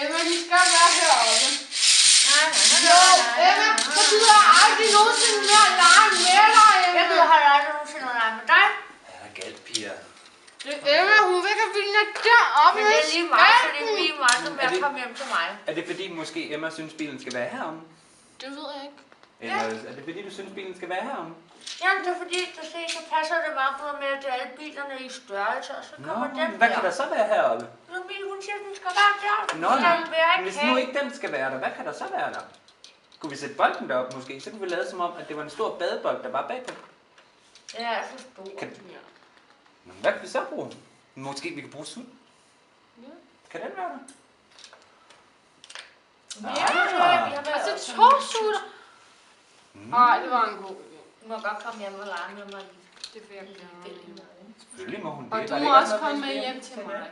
Emma, de skal være heroppe. Jo, Emma, så gider jeg aldrig nogensinde mere lege med dig, Emma. Jeg gider aldrig nogensinde lege med dig. Ja, der er galt, Pia. Emma, hun vil have bilen deroppe. Men det er lige meget, så det er lige meget, som jeg kommer hjem til mig. Er det fordi måske Emma synes bilen skal være heromme? Det ved jeg ikke. Eller er det fordi du synes bilen skal være heromme? Jamen det er fordi, så passer det meget bedre med, at alle bilerne i størrelse, og så kommer den hvad kan der så være heroppe? Nå, min hun siger, at den skal være deroppe. Nå, hvis nu ikke den skal være der, hvad kan der så være der? Kunne vi sætte bolden derop måske? Så kunne vi lade som om, at det var en stor badebold, der var bagpå. Den er så stor. Hvad kan vi så bruge? Måske vi kan bruge sud. Ja. Kan den være der? Ja, altså 2 sutter. Nej, det var en god idé. Du må godt komme hjem og lege med mig. Det vil jeg gerne. Selvfølgelig må hun det. Og du må også komme med hjem til mig.